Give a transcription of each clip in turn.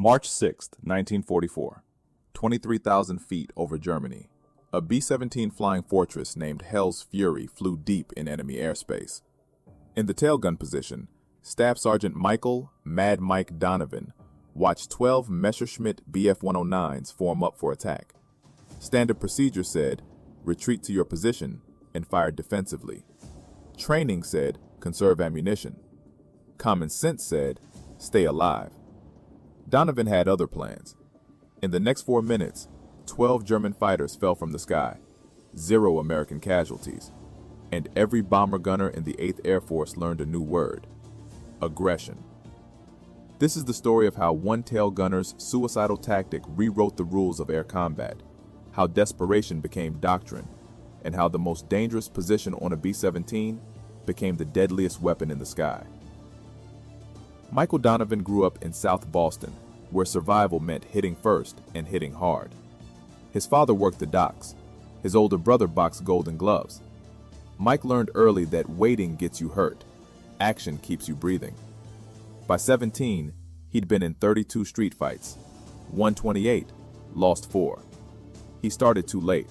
March 6, 1944. 23,000 feet over Germany. A B-17 flying fortress named Hell's Fury flew deep in enemy airspace. In the tailgun position, Staff Sergeant Michael "Mad Mike" Donovan watched 12 Messerschmitt Bf-109s form up for attack. Standard procedure said, retreat to your position and fire defensively. Training said, conserve ammunition. Common sense said, stay alive. Donovan had other plans. In the next 4 minutes, 12 German fighters fell from the sky, 0 American casualties, and every bomber gunner in the 8th Air Force learned a new word: aggression. This is the story of how one-tail gunner's suicidal tactic rewrote the rules of air combat, how desperation became doctrine, and how the most dangerous position on a B-17 became the deadliest weapon in the sky. Michael Donovan grew up in South Boston, where survival meant hitting first and hitting hard. His father worked the docks. His older brother boxed Golden Gloves. Mike learned early that waiting gets you hurt. Action keeps you breathing. By 17, he'd been in 32 street fights, won 28, lost 4. He started too late.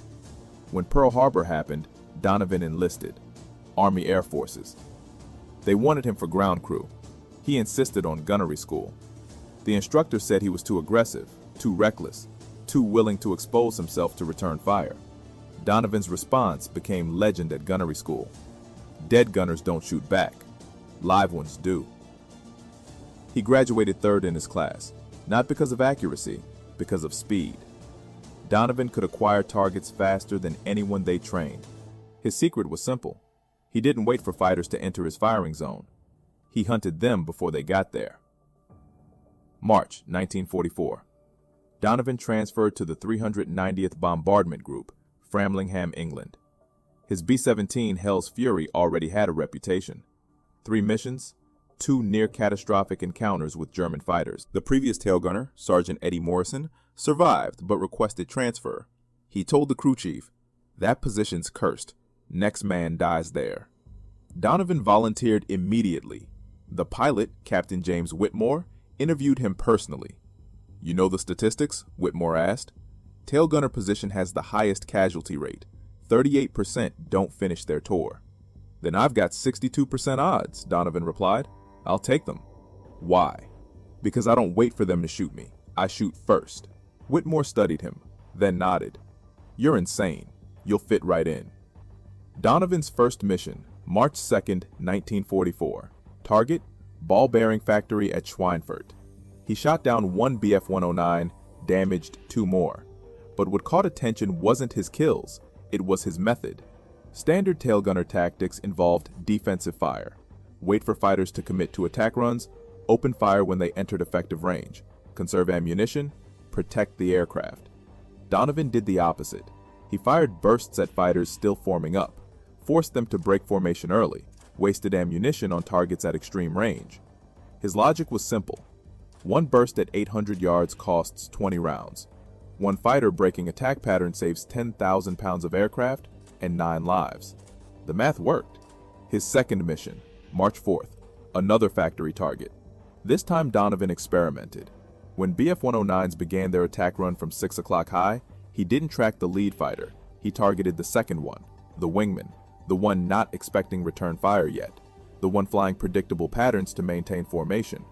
When Pearl Harbor happened, Donovan enlisted. Army Air Forces. They wanted him for ground crew. He insisted on gunnery school. The instructor said he was too aggressive, too reckless, too willing to expose himself to return fire. Donovan's response became legend at gunnery school. Dead gunners don't shoot back. Live ones do. He graduated 3rd in his class, not because of accuracy, because of speed. Donovan could acquire targets faster than anyone they trained. His secret was simple. He didn't wait for fighters to enter his firing zone. He hunted them before they got there. March 1944. Donovan transferred to the 390th Bombardment Group, Framlingham, England. His B-17 Hell's Fury already had a reputation. 3 missions, 2 near-catastrophic encounters with German fighters. The previous tail gunner, Sergeant Eddie Morrison, survived but requested transfer. He told the crew chief, "That position's cursed. Next man dies there." Donovan volunteered immediately. The pilot, Captain James Whitmore, interviewed him personally. "You know the statistics?" Whitmore asked. "Tail gunner position has the highest casualty rate. 38% don't finish their tour." "Then I've got 62% odds," Donovan replied. "I'll take them." "Why?" "Because I don't wait for them to shoot me. I shoot first." Whitmore studied him, then nodded. "You're insane. You'll fit right in." Donovan's first mission, March 2nd, 1944. Target, ball bearing factory at Schweinfurt. He shot down 1 Bf-109, damaged 2 more. But what caught attention wasn't his kills, it was his method. Standard tail gunner tactics involved defensive fire. Wait for fighters to commit to attack runs, open fire when they entered effective range, conserve ammunition, protect the aircraft. Donovan did the opposite. He fired bursts at fighters still forming up, forced them to break formation early, wasted ammunition on targets at extreme range. His logic was simple. 1 burst at 800 yards costs 20 rounds. 1 fighter breaking attack pattern saves 10,000 pounds of aircraft and 9 lives. The math worked. His second mission, March 4th, another factory target. This time Donovan experimented. When Bf-109s began their attack run from 6 o'clock high, he didn't track the lead fighter. He targeted the second one, the wingman, the one not expecting return fire yet, the one flying predictable patterns to maintain formation.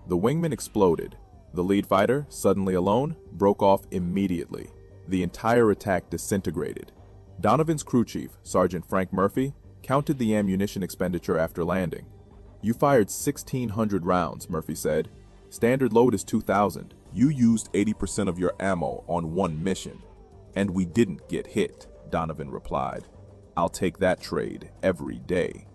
The wingman exploded. The lead fighter, suddenly alone, broke off immediately. The entire attack disintegrated. Donovan's crew chief, Sergeant Frank Murphy, counted the ammunition expenditure after landing. "You fired 1,600 rounds," Murphy said. "Standard load is 2,000. You used 80% of your ammo on 1 mission." "And we didn't get hit," Donovan replied. "I'll take that trade every day."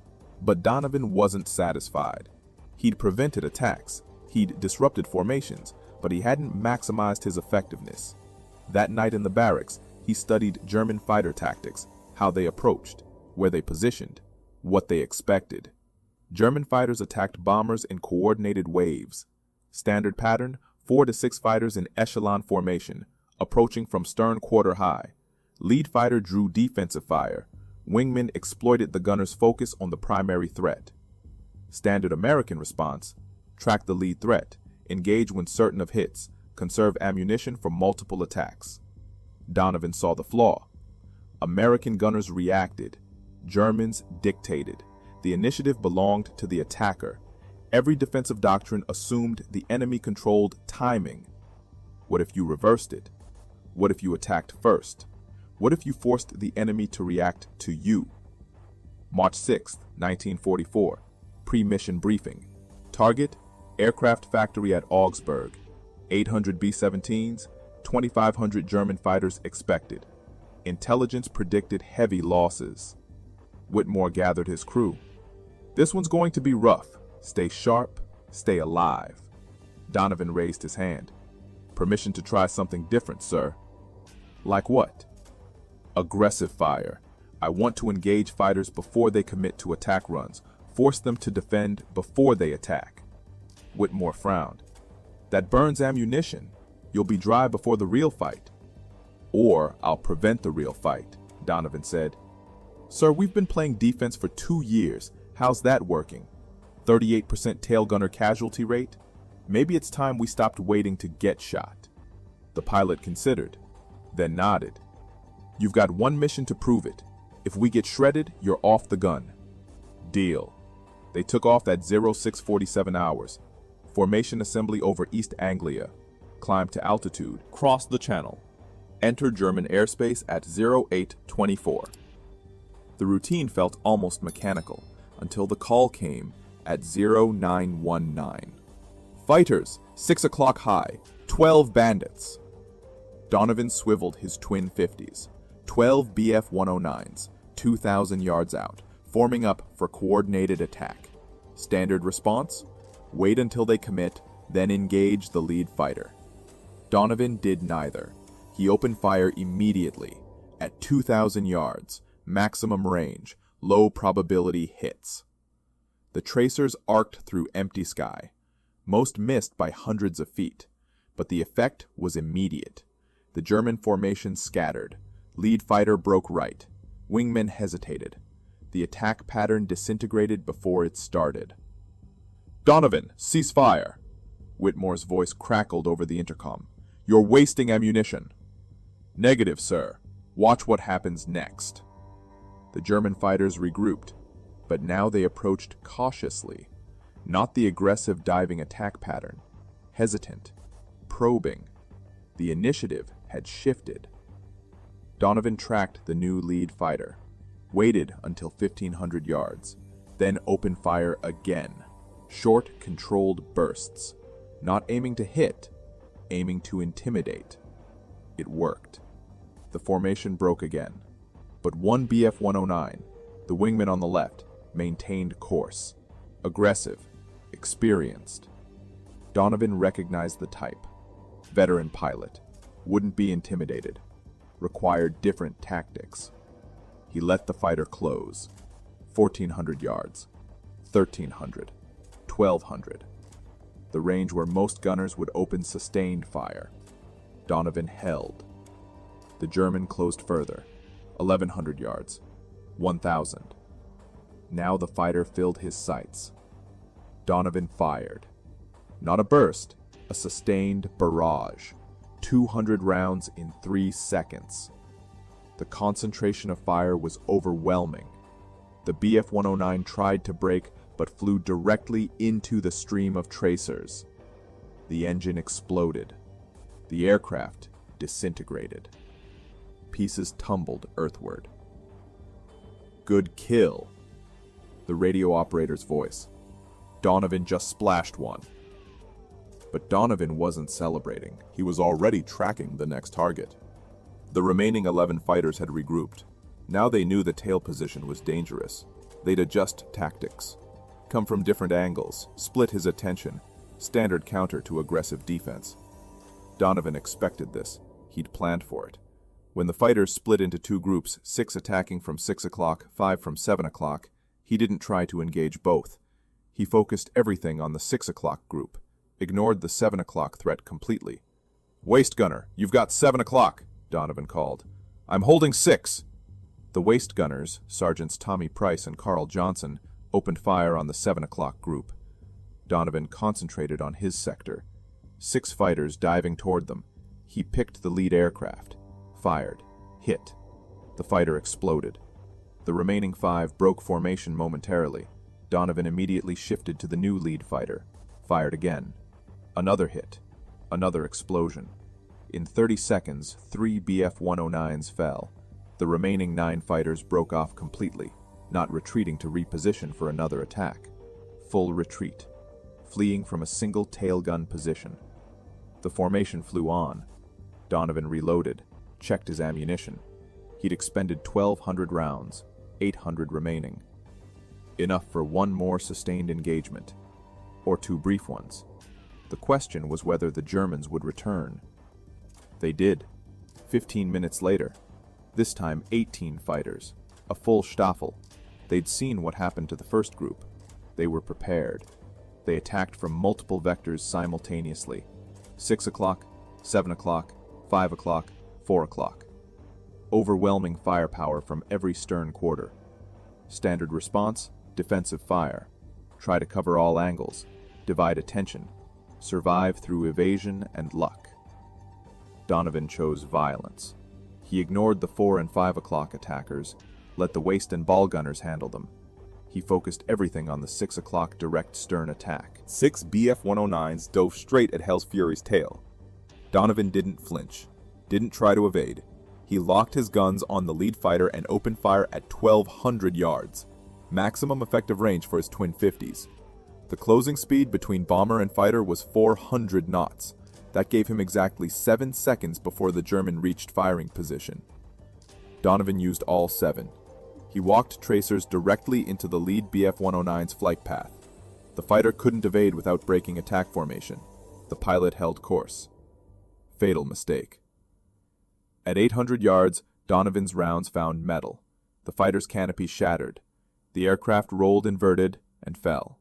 But Donovan wasn't satisfied. He'd prevented attacks. He'd disrupted formations, but he hadn't maximized his effectiveness. That night in the barracks, he studied German fighter tactics, how they approached, where they positioned, what they expected. German fighters attacked bombers in coordinated waves. Standard pattern, 4 to 6 fighters in echelon formation, approaching from stern quarter high. Lead fighter drew defensive fire. Wingmen exploited the gunner's focus on the primary threat. Standard American response, track the lead threat, Engage when certain of hits. Conserve ammunition for multiple attacks. Donovan saw the flaw. American gunners reacted. Germans dictated. The initiative belonged to the attacker. Every defensive doctrine assumed the enemy controlled timing. What if you reversed it? What if you attacked first? What if you forced the enemy to react to you? March 6, 1944. Pre-mission briefing. Target: aircraft factory at Augsburg. 800 B-17s, 2,500 German fighters expected. Intelligence predicted heavy losses. Whitmore gathered his crew. This one's going to be rough. Stay sharp, stay alive. Donovan raised his hand. Permission to try something different, sir. Like what? Aggressive fire. I want to engage fighters before they commit to attack runs. Force them to defend before they attack. Whitmore frowned. That burns ammunition. You'll be dry before the real fight. Or I'll prevent the real fight, Donovan said. Sir, we've been playing defense for 2 years. How's that working? 38% tail gunner casualty rate? Maybe it's time we stopped waiting to get shot. The pilot considered, then nodded. You've got one mission to prove it. If we get shredded, you're off the gun. Deal. They took off at 0647 hours. Formation assembly over East Anglia. Climb to altitude. Cross the channel. Enter German airspace at 0824. The routine felt almost mechanical until the call came at 0919. Fighters, 6 o'clock high, 12 bandits. Donovan swiveled his twin 50s, 12 BF-109s, 2,000 yards out, forming up for coordinated attack. Standard response? Wait until they commit, then engage the lead fighter. Donovan did neither. He opened fire immediately, at 2,000 yards, maximum range, low probability hits. The tracers arced through empty sky. Most missed by hundreds of feet, but the effect was immediate. The German formation scattered. Lead fighter broke right. Wingmen hesitated. The attack pattern disintegrated before it started. Donovan, cease fire! Whitmore's voice crackled over the intercom. You're wasting ammunition. Negative, sir. Watch what happens next. The German fighters regrouped, but now they approached cautiously. Not the aggressive diving attack pattern. Hesitant. Probing. The initiative had shifted. Donovan tracked the new lead fighter. Waited until 1,500 yards. Then opened fire again. Short, controlled bursts. Not aiming to hit, aiming to intimidate. It worked. The formation broke again. But one BF-109, the wingman on the left, maintained course. Aggressive. Experienced. Donovan recognized the type. Veteran pilot. Wouldn't be intimidated. Required different tactics. He let the fighter close. 1,400 yards. 1,300. 1,200. The range where most gunners would open sustained fire. Donovan held. The German closed further. 1,100 yards. 1,000. Now the fighter filled his sights. Donovan fired. Not a burst, a sustained barrage. 200 rounds in 3 seconds. The concentration of fire was overwhelming. The BF-109 tried to brake, but flew directly into the stream of tracers. The engine exploded. The aircraft disintegrated. Pieces tumbled earthward. Good kill. The radio operator's voice. Donovan just splashed one. But Donovan wasn't celebrating. He was already tracking the next target. The remaining 11 fighters had regrouped. Now they knew the tail position was dangerous. They'd adjust tactics. Come from different angles, split his attention. Standard counter to aggressive defense. Donovan expected this. He'd planned for it. When the fighters split into 2 groups, 6 attacking from 6 o'clock, 5 from 7 o'clock, he didn't try to engage both. He focused everything on the 6 o'clock group, ignored the 7 o'clock threat completely. Waist gunner, you've got 7 o'clock, Donovan called. I'm holding 6. The waist gunners, Sergeants Tommy Price and Carl Johnson, opened fire on the 7 o'clock group. Donovan concentrated on his sector. 6 fighters diving toward them. He picked the lead aircraft, fired, hit. The fighter exploded. The remaining 5 broke formation momentarily. Donovan immediately shifted to the new lead fighter, fired again. Another hit, another explosion. In 30 seconds, 3 Bf-109s fell. The remaining 9 fighters broke off completely, not retreating to reposition for another attack. Full retreat, fleeing from a single tailgun position. The formation flew on. Donovan reloaded, checked his ammunition. He'd expended 1,200 rounds, 800 remaining. Enough for 1 more sustained engagement, or 2 brief ones. The question was whether the Germans would return. They did. 15 minutes later, this time 18 fighters, a full Staffel. They'd seen what happened to the first group. They were prepared. They attacked from multiple vectors simultaneously. 6 o'clock, 7 o'clock, 5 o'clock, 4 o'clock. Overwhelming firepower from every stern quarter. Standard response, defensive fire. Try to cover all angles, divide attention, survive through evasion and luck. Donovan chose violence. He ignored the 4 and 5 o'clock attackers, let the waist and ball gunners handle them. He focused everything on the 6 o'clock direct stern attack. 6 Bf-109s dove straight at Hell's Fury's tail. Donovan didn't flinch, didn't try to evade. He locked his guns on the lead fighter and opened fire at 1,200 yards, maximum effective range for his twin 50s. The closing speed between bomber and fighter was 400 knots. That gave him exactly 7 seconds before the German reached firing position. Donovan used all 7. He walked tracers directly into the lead Bf-109's flight path. The fighter couldn't evade without breaking attack formation. The pilot held course. Fatal mistake. At 800 yards, Donovan's rounds found metal. The fighter's canopy shattered. The aircraft rolled inverted and fell.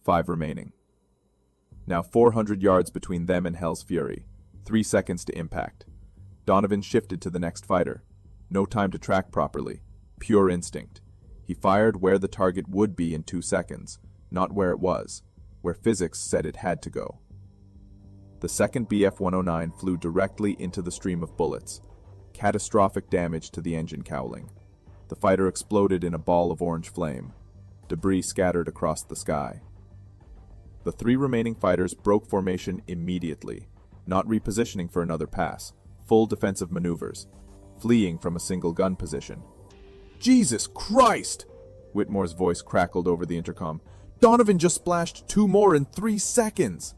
5 remaining. Now 400 yards between them and Hell's Fury. 3 seconds to impact. Donovan shifted to the next fighter. No time to track properly. Pure instinct. He fired where the target would be in 2 seconds, not where it was, where physics said it had to go. The second Bf-109 flew directly into the stream of bullets. Catastrophic damage to the engine cowling. The fighter exploded in a ball of orange flame. Debris scattered across the sky. The 3 remaining fighters broke formation immediately, not repositioning for another pass, full defensive maneuvers, fleeing from a single gun position. Jesus Christ! Whitmore's voice crackled over the intercom. Donovan just splashed 2 more in 3 seconds!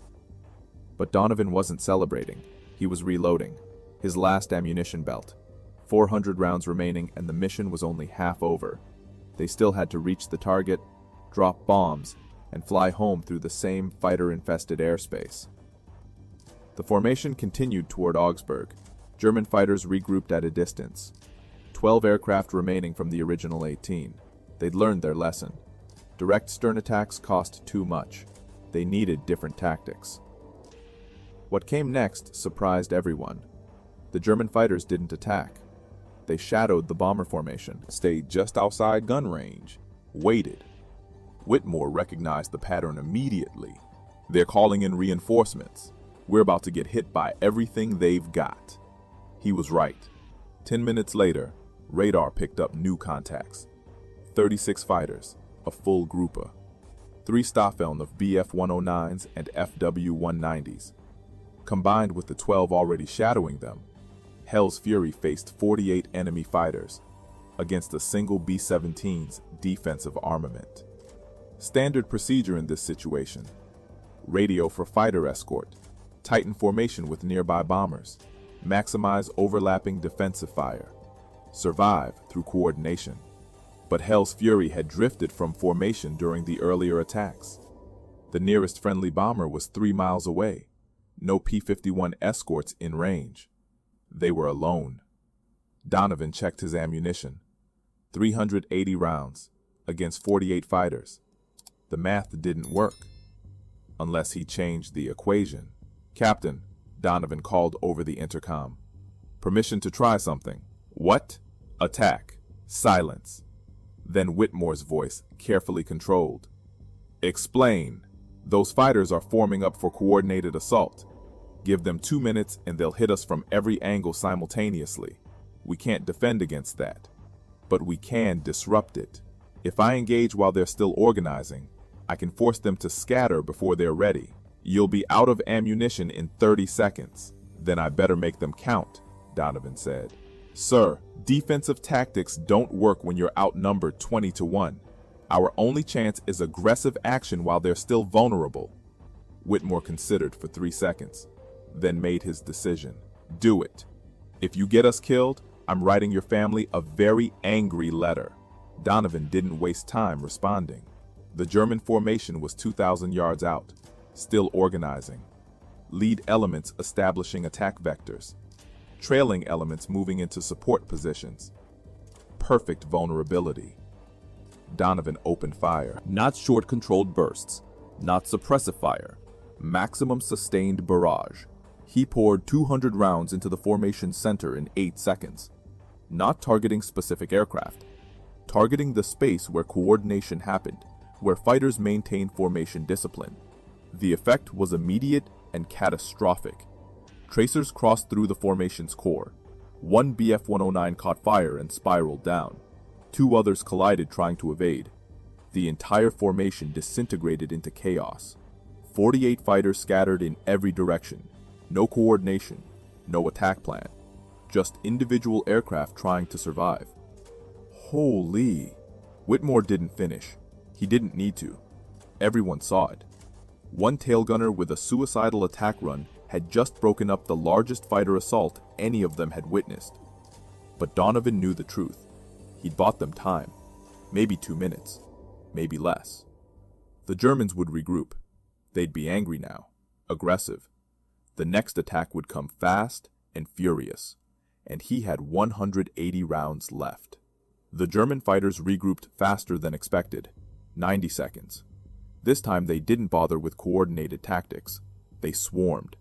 But Donovan wasn't celebrating. He was reloading. His last ammunition belt. 400 rounds remaining and the mission was only half over. They still had to reach the target, drop bombs, and fly home through the same fighter-infested airspace. The formation continued toward Augsburg. German fighters regrouped at a distance. 12 aircraft remaining from the original 18. They'd learned their lesson. Direct stern attacks cost too much. They needed different tactics. What came next surprised everyone. The German fighters didn't attack. They shadowed the bomber formation, Stayed just outside gun range, waited. Whitmore recognized the pattern immediately. They're calling in reinforcements. We're about to get hit by everything they've got. He was right. 10 minutes later, radar picked up new contacts. 36 fighters, a full grouper. 3 Staffeln of Bf-109s and FW-190s. Combined with the 12 already shadowing them, Hell's Fury faced 48 enemy fighters against a single B-17's defensive armament. Standard procedure in this situation: radio for fighter escort, tighten formation with nearby bombers, maximize overlapping defensive fire, survive through coordination. But Hell's Fury had drifted from formation during the earlier attacks. The nearest friendly bomber was 3 miles away. No P-51 escorts in range. They were alone. Donovan checked his ammunition. 380 rounds against 48 fighters. The math didn't work. Unless he changed the equation. "Captain," Donovan called over the intercom. "Permission to try something." "What?" "Attack." Silence. Then Whitmore's voice, carefully controlled. "Explain." Those fighters are forming up for coordinated assault. Give them 2 minutes and they'll hit us from every angle simultaneously. We can't defend against that, but we can disrupt it. If I engage while they're still organizing, I can force them to scatter before they're ready. You'll be out of ammunition in 30 seconds. Then I better make them count, Donovan said. Sir, defensive tactics don't work when you're outnumbered 20-1. Our only chance is aggressive action while they're still vulnerable. Whitmore considered for 3 seconds, then made his decision. Do it. If you get us killed, I'm writing your family a very angry letter. Donovan didn't waste time responding. The German formation was 2,000 yards out, still organizing. Lead elements establishing attack vectors. Trailing elements moving into support positions. Perfect vulnerability. Donovan opened fire. Not short controlled bursts, not suppressive fire, maximum sustained barrage. He poured 200 rounds into the formation's center in 8 seconds. Not targeting specific aircraft, targeting the space where coordination happened, where fighters maintained formation discipline. The effect was immediate and catastrophic. Tracers crossed through the formation's core. One Bf-109 caught fire and spiraled down. 2 others collided trying to evade. The entire formation disintegrated into chaos. 48 fighters scattered in every direction. No coordination, no attack plan. Just individual aircraft trying to survive. Holy! Whitmore didn't finish. He didn't need to. Everyone saw it. One tailgunner with a suicidal attack run had just broken up the largest fighter assault any of them had witnessed. But Donovan knew the truth. He'd bought them time. Maybe 2 minutes. Maybe less. The Germans would regroup. They'd be angry now. Aggressive. The next attack would come fast and furious. And he had 180 rounds left. The German fighters regrouped faster than expected. 90 seconds. This time they didn't bother with coordinated tactics. They swarmed.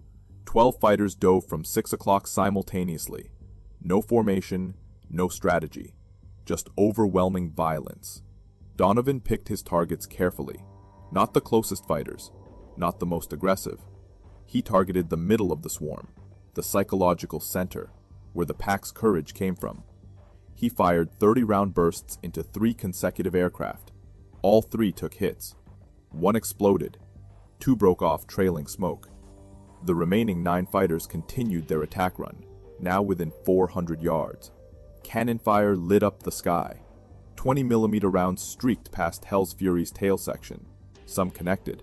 12 fighters dove from 6 o'clock simultaneously. No formation, no strategy. Just overwhelming violence. Donovan picked his targets carefully. Not the closest fighters. Not the most aggressive. He targeted the middle of the swarm. The psychological center, where the pack's courage came from. He fired 30-round bursts into 3 consecutive aircraft. All 3 took hits. 1 exploded. 2 broke off trailing smoke. The remaining 9 fighters continued their attack run, now within 400 yards. Cannon fire lit up the sky. 20mm rounds streaked past Hell's Fury's tail section. Some connected.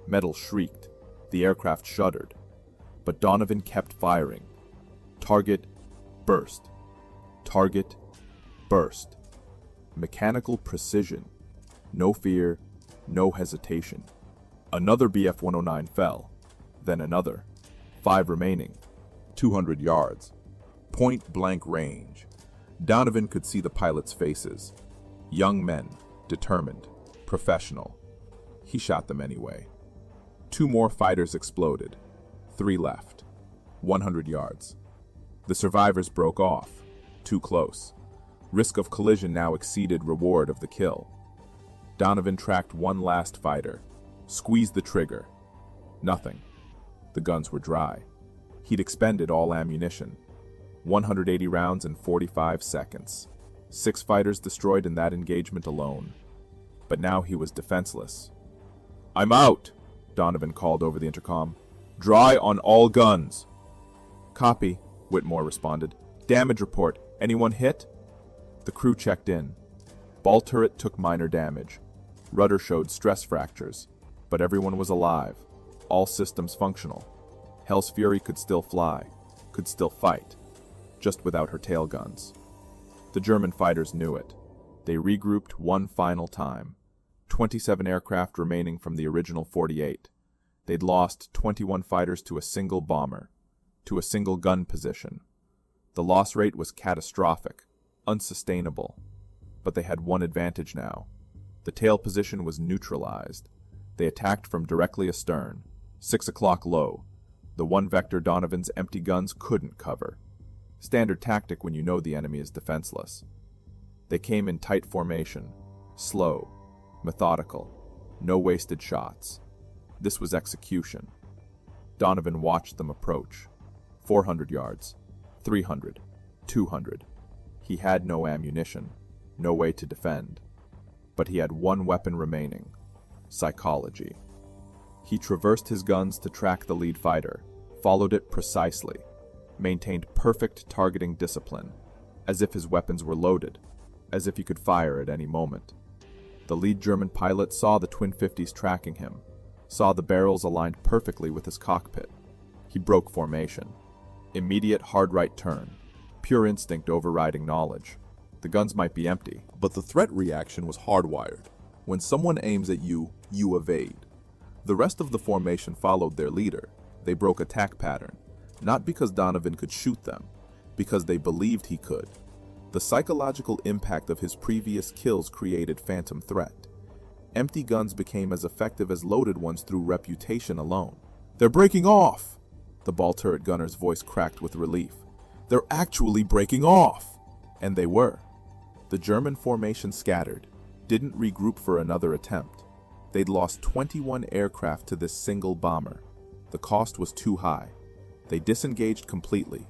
Metal shrieked. The aircraft shuddered. But Donovan kept firing. Target, burst. Target, burst. Mechanical precision. No fear, no hesitation. Another Bf-109 fell. Then another. 5 remaining. 200 yards. Point-blank range. Donovan could see the pilots' faces. Young men, determined, professional. He shot them anyway. 2 more fighters exploded. 3 left. 100 yards. The survivors broke off. Too close. Risk of collision now exceeded reward of the kill. Donovan tracked one last fighter. Squeezed the trigger. Nothing. The guns were dry. He'd expended all ammunition. 180 rounds in 45 seconds. 6 fighters destroyed in that engagement alone. But now he was defenseless. "I'm out," Donovan called over the intercom. "Dry on all guns." "Copy," Whitmore responded. "Damage report. Anyone hit?" The crew checked in. Ball turret took minor damage. Rudder showed stress fractures. But everyone was alive. All systems functional. Hell's Fury could still fly. Could still fight. Just without her tail guns. The German fighters knew it. They regrouped one final time. 27 aircraft remaining from the original 48. They'd lost 21 fighters to a single bomber. To a single gun position. The loss rate was catastrophic. Unsustainable. But they had one advantage now. The tail position was neutralized. They attacked from directly astern. 6 o'clock low. The one vector Donovan's empty guns couldn't cover. Standard tactic when you know the enemy is defenseless. They came in tight formation. Slow. Methodical. No wasted shots. This was execution. Donovan watched them approach. 400 yards, 300, 200. He had no ammunition, no way to defend. But he had one weapon remaining: psychology. He traversed his guns to track the lead fighter, followed it precisely, maintained perfect targeting discipline, as if his weapons were loaded, as if he could fire at any moment. The lead German pilot saw the twin 50s tracking him, saw the barrels aligned perfectly with his cockpit. He broke formation. Immediate hard right turn, pure instinct overriding knowledge. The guns might be empty, But the threat reaction was hardwired. When someone aims at you, you evade. The rest of the formation followed their leader. They broke attack pattern, not because Donovan could shoot them, because they believed he could. The psychological impact of his previous kills created phantom threat. Empty guns became as effective as loaded ones through reputation alone. "They're breaking off!" The ball turret gunner's voice cracked with relief. "They're actually breaking off!" And they were. The German formation scattered, didn't regroup for another attempt. They'd lost 21 aircraft to this single bomber. The cost was too high. They disengaged completely,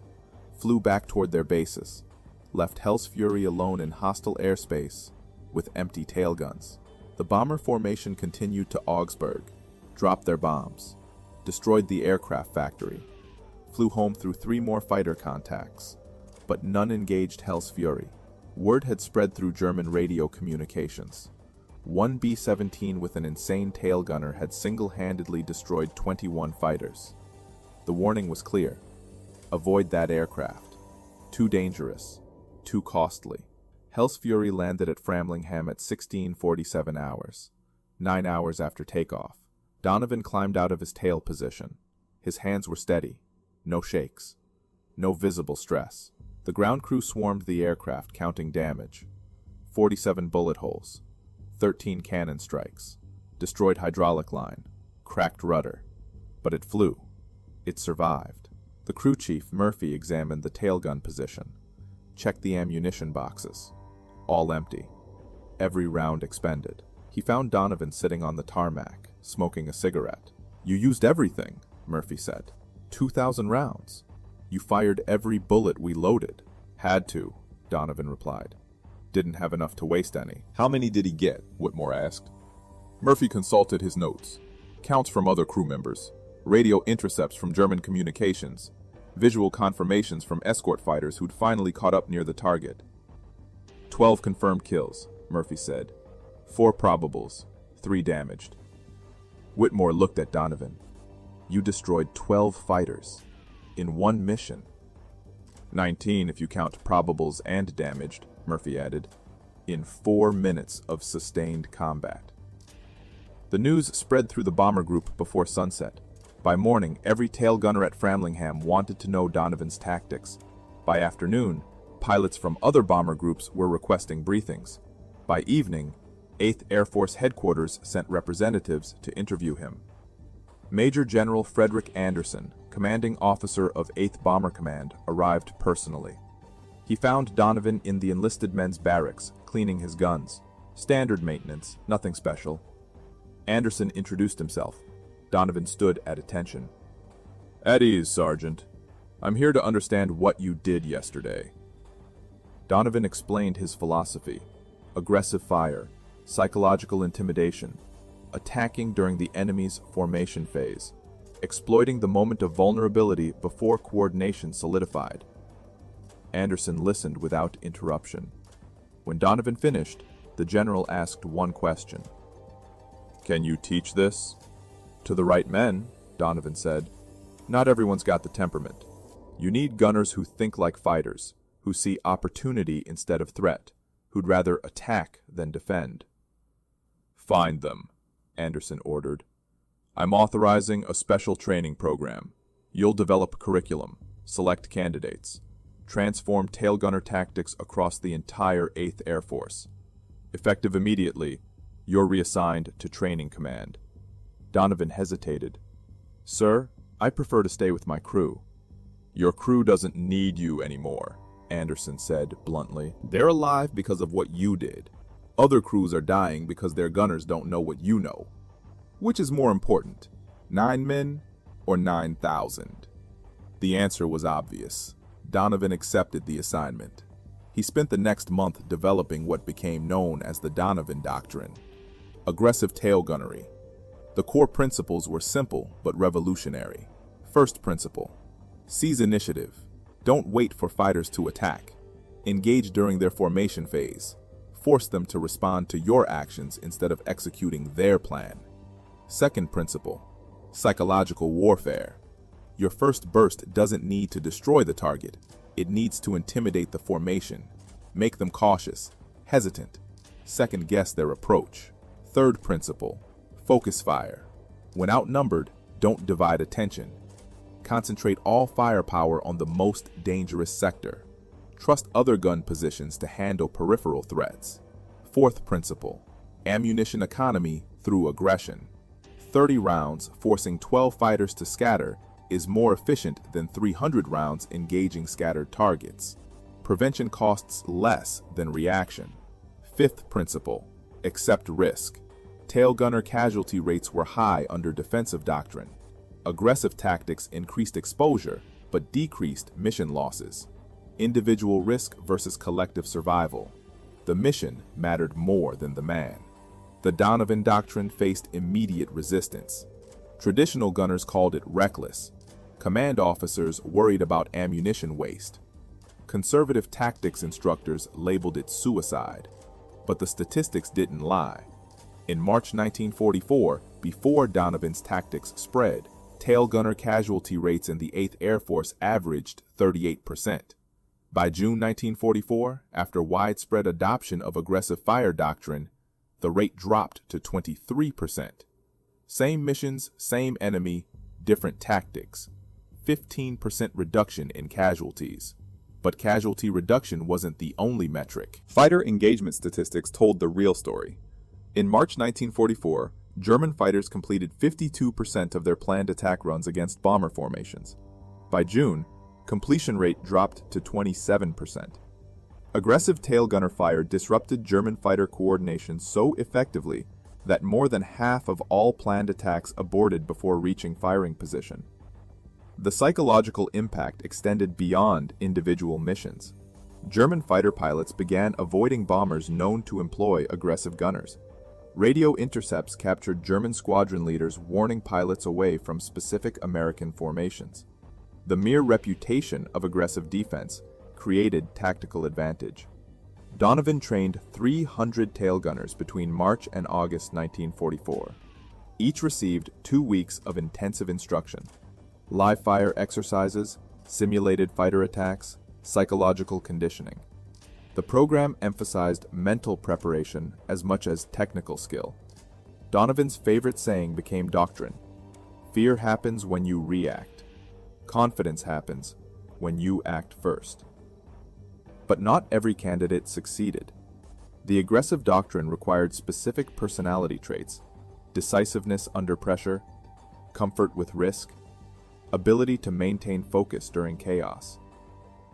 flew back toward their bases, left Hell's Fury alone in hostile airspace with empty tail guns. The bomber formation continued to Augsburg, dropped their bombs, destroyed the aircraft factory, flew home through 3 more fighter contacts, but none engaged Hell's Fury. Word had spread through German radio communications. One B-17 with an insane tail gunner had single-handedly destroyed 21 fighters. The warning was clear: avoid that aircraft. Too dangerous, too costly. Hell's Fury landed at Framlingham at 16:47 hours, 9 hours after takeoff. Donovan climbed out of his tail position. His hands were steady, no shakes, no visible stress. The ground crew swarmed the aircraft, counting damage. 47 bullet holes, 13 cannon strikes, destroyed hydraulic line, cracked rudder. But it flew. It survived. The crew chief, Murphy, examined the tailgun position, checked the ammunition boxes. All empty. Every round expended. He found Donovan sitting on the tarmac, smoking a cigarette. "You used everything," Murphy said. 2,000 rounds. You fired every bullet we loaded." "Had to," Donovan replied. "Didn't have enough to waste any." How many did he get? Whitmore asked. Murphy consulted his notes, counts from other crew members, radio intercepts from German communications, visual confirmations from escort fighters who'd finally caught up near the target. 12 confirmed kills, Murphy said. 4 probables, 3 damaged. Whitmore looked at Donovan. "You destroyed 12 fighters in one mission." 19 if you count probables and damaged, Murphy added, in 4 minutes of sustained combat. The news spread through the bomber group before sunset. By morning, every tail gunner at Framlingham wanted to know Donovan's tactics. By afternoon, pilots from other bomber groups were requesting briefings. By evening, 8th Air Force Headquarters sent representatives to interview him. Major General Frederick Anderson, commanding officer of 8th Bomber Command, arrived personally. He found Donovan in the enlisted men's barracks, cleaning his guns. Standard maintenance, nothing special. Anderson introduced himself. Donovan stood at attention. "At ease, Sergeant. I'm here to understand what you did yesterday." Donovan explained his philosophy: aggressive fire, psychological intimidation, attacking during the enemy's formation phase, exploiting the moment of vulnerability before coordination solidified. Anderson listened without interruption. When Donovan finished, the general asked one question. "Can you teach this?" "To the right men," Donovan said. "Not everyone's got the temperament. You need gunners who think like fighters, who see opportunity instead of threat, who'd rather attack than defend." "Find them," Anderson ordered. "I'm authorizing a special training program. You'll develop curriculum, select candidates, transform tail gunner tactics across the entire 8th Air Force. Effective immediately, you're reassigned to training command." Donovan hesitated. "Sir, I prefer to stay with my crew." "Your crew doesn't need you anymore," Anderson said bluntly. "They're alive because of what you did. Other crews are dying because their gunners don't know what you know. Which is more important, 9 men or 9,000? The answer was obvious. Donovan accepted the assignment. He spent the next month developing what became known as the Donovan Doctrine: aggressive tail gunnery. The core principles were simple but revolutionary. First principle: seize initiative. Don't wait for fighters to attack. Engage during their formation phase. Force them to respond to your actions instead of executing their plan. Second principle: psychological warfare. Your first burst doesn't need to destroy the target. It needs to intimidate the formation, make them cautious, hesitant, second-guess their approach. Third principle: focus fire. When outnumbered, don't divide attention. Concentrate all firepower on the most dangerous sector. Trust other gun positions to handle peripheral threats. Fourth principle: ammunition economy through aggression. 30 rounds forcing 12 fighters to scatter is more efficient than 300 rounds engaging scattered targets. Prevention costs less than reaction. Fifth principle: accept risk. Tail gunner casualty rates were high under defensive doctrine. Aggressive tactics increased exposure but decreased mission losses. Individual risk versus collective survival. The mission mattered more than the man. The Donovan Doctrine faced immediate resistance. Traditional gunners called it reckless. Command officers worried about ammunition waste. Conservative tactics instructors labeled it suicide. But the statistics didn't lie. In March 1944, before Donovan's tactics spread, tail gunner casualty rates in the 8th Air Force averaged 38%. By June 1944, after widespread adoption of aggressive fire doctrine, the rate dropped to 23%. Same missions, same enemy, different tactics. 15% reduction in casualties. But casualty reduction wasn't the only metric. Fighter engagement statistics told the real story. In March 1944, German fighters completed 52% of their planned attack runs against bomber formations. By June, completion rate dropped to 27%. Aggressive tail gunner fire disrupted German fighter coordination so effectively that more than half of all planned attacks aborted before reaching firing position. The psychological impact extended beyond individual missions. German fighter pilots began avoiding bombers known to employ aggressive gunners. Radio intercepts captured German squadron leaders warning pilots away from specific American formations. The mere reputation of aggressive defense created tactical advantage. Donovan trained 300 tail gunners between March and August 1944. Each received 2 weeks of intensive instruction: live fire exercises, simulated fighter attacks, psychological conditioning. The program emphasized mental preparation as much as technical skill. Donovan's favorite saying became doctrine: fear happens when you react. Confidence happens when you act first. But not every candidate succeeded. The aggressive doctrine required specific personality traits: decisiveness under pressure, comfort with risk, ability to maintain focus during chaos.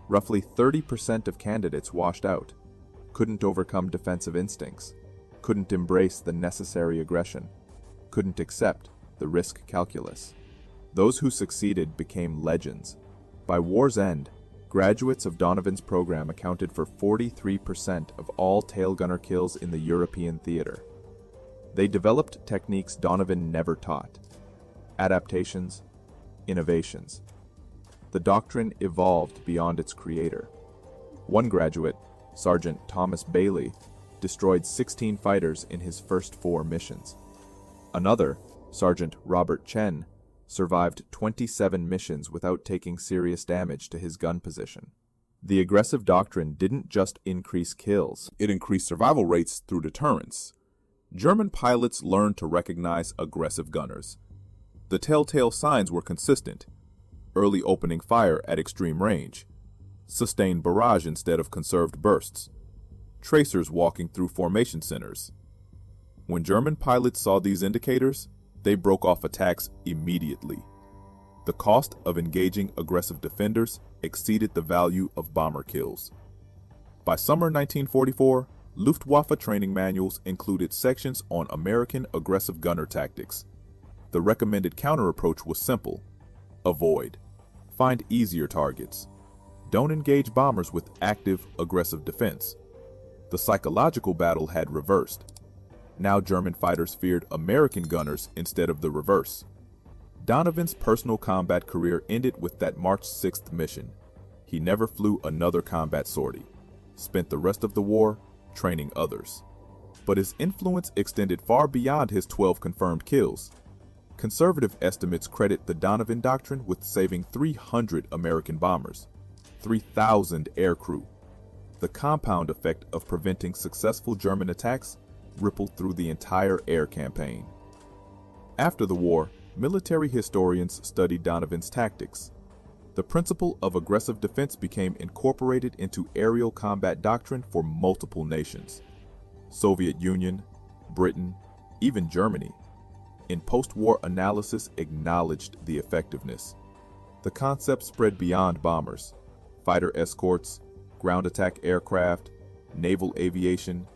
Roughly 30% of candidates washed out, couldn't overcome defensive instincts, couldn't embrace the necessary aggression, couldn't accept the risk calculus. Those who succeeded became legends. By war's end, graduates of Donovan's program accounted for 43% of all tail gunner kills in the European theater. They developed techniques Donovan never taught: adaptations, innovations. The doctrine evolved beyond its creator. One graduate, Sergeant Thomas Bailey, destroyed 16 fighters in his first 4 missions. Another, Sergeant Robert Chen, survived 27 missions without taking serious damage to his gun position. The aggressive doctrine didn't just increase kills, It increased survival rates through deterrence. German pilots learned to recognize aggressive gunners. The telltale signs were consistent: early opening fire at extreme range, sustained barrage instead of conserved bursts, tracers walking through formation centers. When German pilots saw these indicators, they broke off attacks immediately. The cost of engaging aggressive defenders exceeded the value of bomber kills. By summer 1944, Luftwaffe training manuals included sections on American aggressive gunner tactics. The recommended counter-approach was simple: avoid. Find easier targets. Don't engage bombers with active, aggressive defense. The psychological battle had reversed. Now German fighters feared American gunners instead of the reverse. Donovan's personal combat career ended with that March 6th mission. He never flew another combat sortie, spent the rest of the war training others. But his influence extended far beyond his 12 confirmed kills. Conservative estimates credit the Donovan Doctrine with saving 300 American bombers, 3,000 aircrew. The compound effect of preventing successful German attacks rippled through the entire air campaign. After the war, military historians studied Donovan's tactics. The principle of aggressive defense became incorporated into aerial combat doctrine for multiple nations: Soviet Union, Britain, even Germany. In post-war analysis acknowledged the effectiveness. The concept spread beyond bombers: fighter escorts, ground attack aircraft, naval aviation.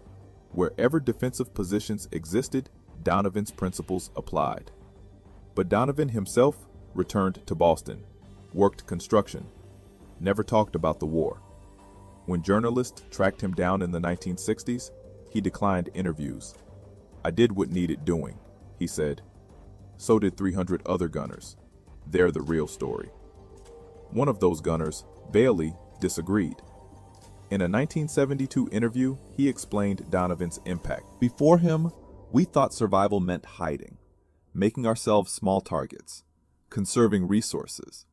Wherever defensive positions existed, Donovan's principles applied. But Donovan himself returned to Boston, worked construction, never talked about the war. When journalists tracked him down in the 1960s, he declined interviews. "I did what needed doing," he said. So did 300 other gunners. They're the real story. One of those gunners, Bailey, disagreed. In a 1972 interview, he explained Donovan's impact. Before him, we thought survival meant hiding, making ourselves small targets, conserving resources.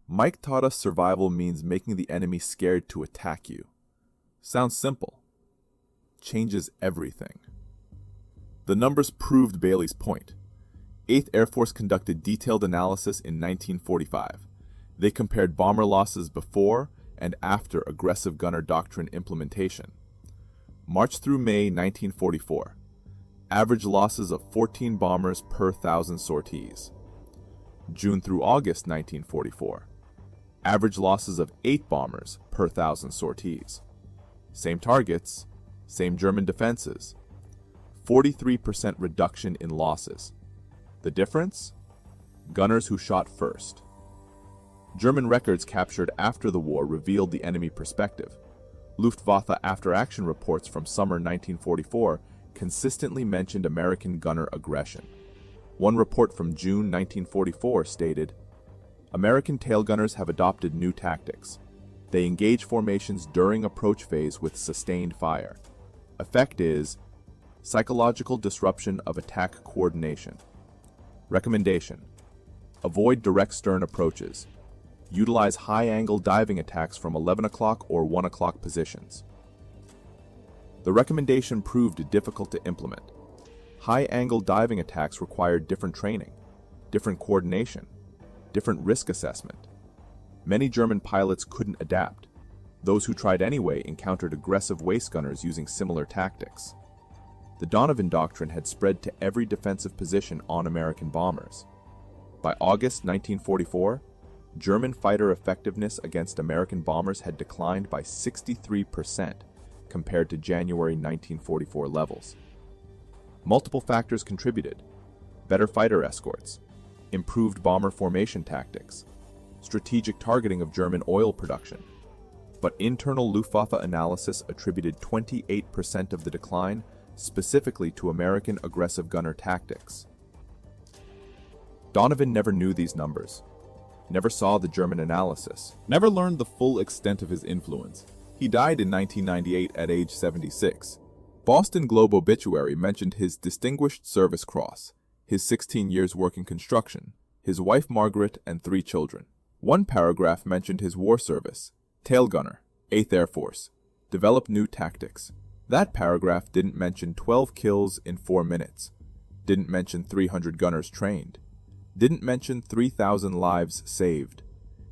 Mike taught us survival means making the enemy scared to attack you. Sounds simple. Changes everything. The numbers proved Bailey's point. 8th Air Force conducted detailed analysis in 1945. They compared bomber losses before and after aggressive gunner doctrine implementation. March through May 1944. Average losses of 14 bombers per 1,000 sorties. June through August 1944. Average losses of 8 bombers per 1,000 sorties. Same targets, same German defenses. 43% reduction in losses. The difference? Gunners who shot first. German records captured after the war revealed the enemy perspective. Luftwaffe after-action reports from summer 1944 consistently mentioned American gunner aggression. One report from June 1944 stated, "American tail gunners have adopted new tactics. They engage formations during approach phase with sustained fire. Effect is psychological disruption of attack coordination. Recommendation: avoid direct stern approaches. Utilize high-angle diving attacks from 11 o'clock or 1 o'clock positions." The recommendation proved difficult to implement. High-angle diving attacks required different training, different coordination, different risk assessment. Many German pilots couldn't adapt. Those who tried anyway encountered aggressive waist gunners using similar tactics. The Donovan Doctrine had spread to every defensive position on American bombers. By August 1944, German fighter effectiveness against American bombers had declined by 63% compared to January 1944 levels. Multiple factors contributed: better fighter escorts, improved bomber formation tactics, strategic targeting of German oil production. But internal Luftwaffe analysis attributed 28% of the decline specifically to American aggressive gunner tactics. Donovan never knew these numbers, never saw the German analysis, never learned the full extent of his influence. He died in 1998 at age 76. Boston Globe obituary mentioned his Distinguished Service Cross, his 16 years work in construction, his wife Margaret, and 3 children. One paragraph mentioned his war service: tail gunner, 8th Air Force, developed new tactics. That paragraph didn't mention 12 kills in 4 minutes, didn't mention 300 gunners trained, didn't mention 3,000 lives saved,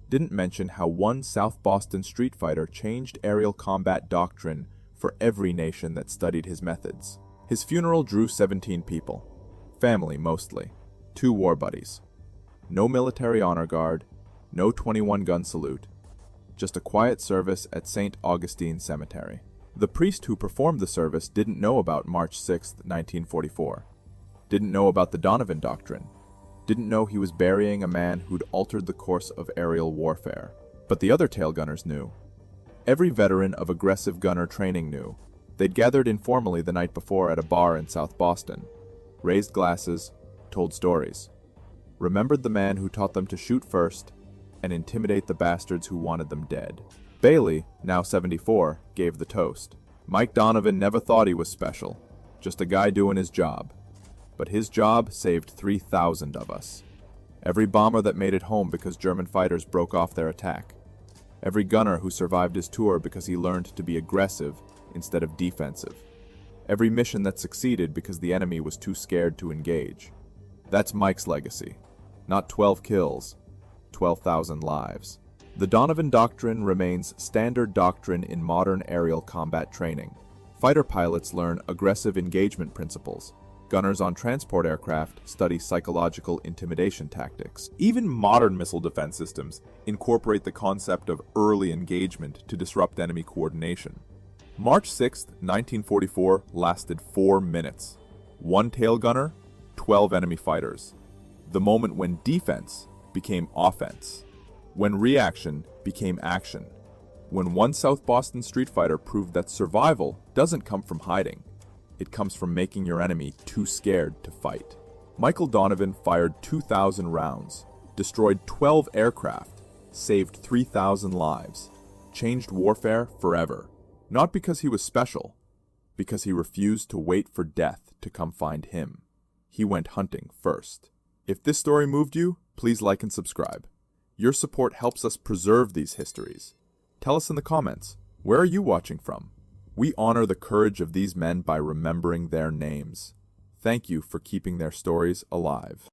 didn't mention how one South Boston street fighter changed aerial combat doctrine for every nation that studied his methods. His funeral drew 17 people, family mostly, 2 war buddies. No military honor guard, no 21-gun salute, just a quiet service at St. Augustine Cemetery. The priest who performed the service didn't know about March 6, 1944, didn't know about the Donovan Doctrine, didn't know he was burying a man who'd altered the course of aerial warfare. But the other tail gunners knew. Every veteran of aggressive gunner training knew. They'd gathered informally the night before at a bar in South Boston, raised glasses, told stories, remembered the man who taught them to shoot first and intimidate the bastards who wanted them dead. Bailey, now 74, gave the toast. Mike Donovan never thought he was special, just a guy doing his job. But his job saved 3,000 of us. Every bomber that made it home because German fighters broke off their attack. Every gunner who survived his tour because he learned to be aggressive instead of defensive. Every mission that succeeded because the enemy was too scared to engage. That's Mike's legacy. Not 12 kills, 12,000 lives. The Donovan Doctrine remains standard doctrine in modern aerial combat training. Fighter pilots learn aggressive engagement principles. Gunners on transport aircraft study psychological intimidation tactics. Even modern missile defense systems incorporate the concept of early engagement to disrupt enemy coordination. March 6, 1944 lasted 4 minutes. 1 tail gunner, 12 enemy fighters. The moment when defense became offense. When reaction became action. When one South Boston street fighter proved that survival doesn't come from hiding. It comes from making your enemy too scared to fight. Michael Donovan fired 2,000 rounds, destroyed 12 aircraft, saved 3,000 lives, changed warfare forever. Not because he was special, because he refused to wait for death to come find him. He went hunting first. If this story moved you, please like and subscribe. Your support helps us preserve these histories. Tell us in the comments, where are you watching from? We honor the courage of these men by remembering their names. Thank you for keeping their stories alive.